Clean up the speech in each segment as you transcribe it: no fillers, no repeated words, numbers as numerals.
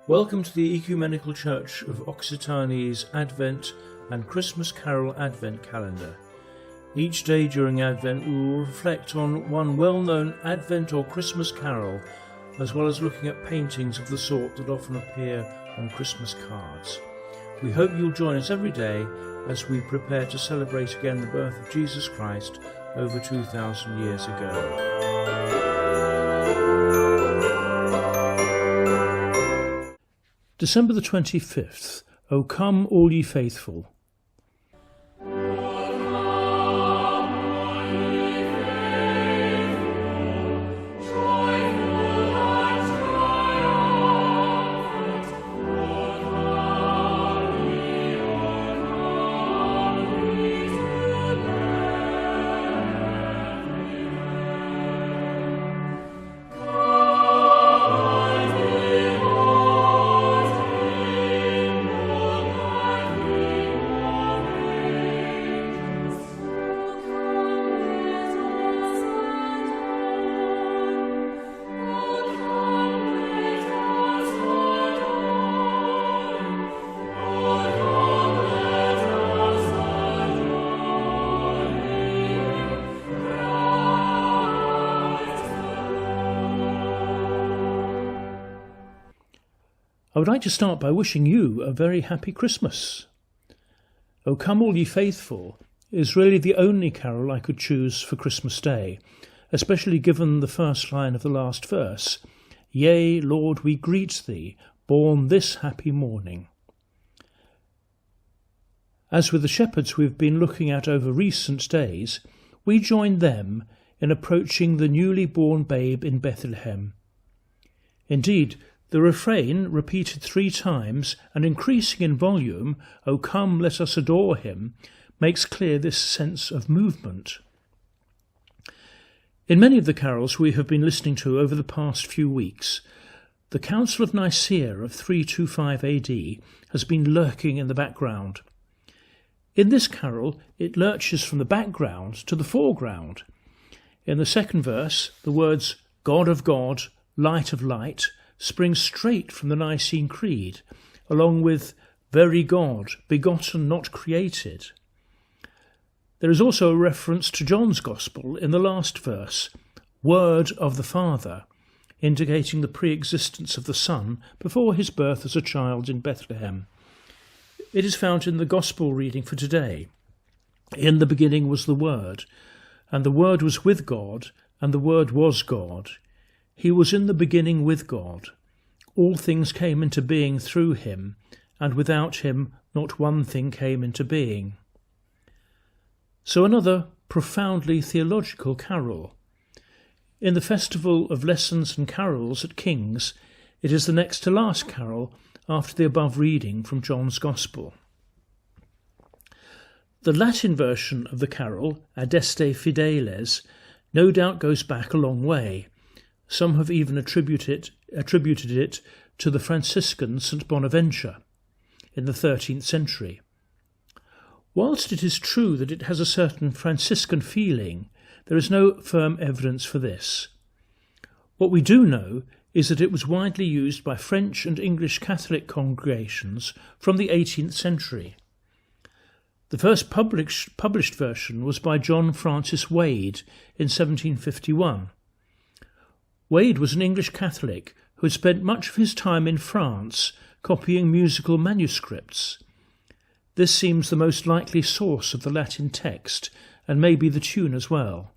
Welcome to the Ecumenical Church of Occitane's Advent and Christmas Carol Advent calendar. Each day during Advent we will reflect on one well-known Advent or Christmas carol, as well as looking at paintings of the sort that often appear on Christmas cards. We hope you'll join us every day as we prepare to celebrate again the birth of Jesus Christ over 2,000 years ago. December the 25th, O come all ye faithful. I would like to start by wishing you a very happy Christmas. O come all ye faithful is really the only carol I could choose for Christmas Day, especially given the first line of the last verse, Yea, Lord, we greet thee, born this happy morning. As with the shepherds we've been looking at over recent days, we join them in approaching the newly born babe in Bethlehem. Indeed, the refrain, repeated 3 times and increasing in volume, O come, let us adore him, makes clear this sense of movement. In many of the carols we have been listening to over the past few weeks, the Council of Nicaea of 325 AD has been lurking in the background. In this carol, it lurches from the background to the foreground. In the second verse, the words God of God, light of light, springs straight from the Nicene Creed, along with very God, begotten, not created. There is also a reference to John's Gospel in the last verse, Word of the Father, indicating the pre-existence of the Son before his birth as a child in Bethlehem. It is found in the Gospel reading for today. In the beginning was the Word, and the Word was with God, and the Word was God. He was in the beginning with God. All things came into being through him, and without him not one thing came into being. So another profoundly theological carol. In the festival of lessons and carols at King's, it is the next to last carol after the above reading from John's Gospel. The Latin version of the carol, Adeste Fideles, no doubt goes back a long way. Some have even attributed it to the Franciscan St. Bonaventure in the 13th century. Whilst it is true that it has a certain Franciscan feeling, there is no firm evidence for this. What we do know is that it was widely used by French and English Catholic congregations from the 18th century. The first published version was by John Francis Wade in 1751. Wade was an English Catholic who had spent much of his time in France copying musical manuscripts. This seems the most likely source of the Latin text, and may be the tune as well.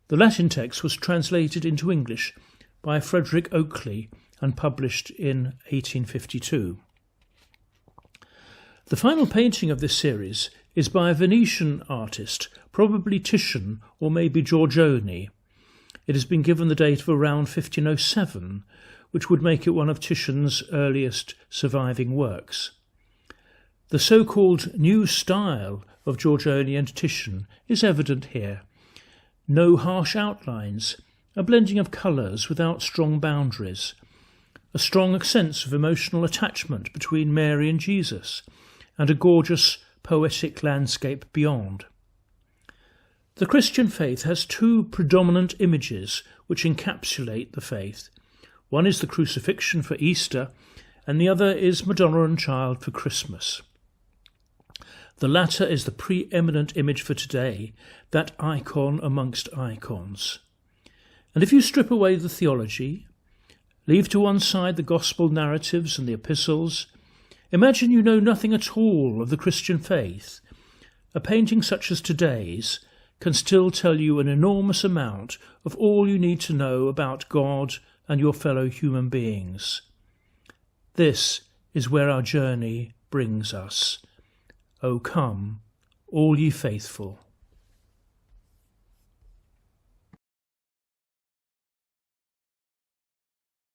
The Latin text was translated into English by Frederick Oakley and published in 1852. The final painting of this series is by a Venetian artist, probably Titian or maybe Giorgione. It has been given the date of around 1507, which would make it one of Titian's earliest surviving works. The so-called new style of Giorgione and Titian is evident here. No harsh outlines, a blending of colours without strong boundaries, a strong sense of emotional attachment between Mary and Jesus, and a gorgeous, poetic landscape beyond. The Christian faith has two predominant images which encapsulate the faith. One is the crucifixion for Easter, and the other is Madonna and Child for Christmas. The latter is the preeminent image for today, that icon amongst icons. And if you strip away the theology, leave to one side the gospel narratives and the epistles, imagine you know nothing at all of the Christian faith, a painting such as today's can still tell you an enormous amount of all you need to know about God and your fellow human beings. This is where our journey brings us. O come, all ye faithful.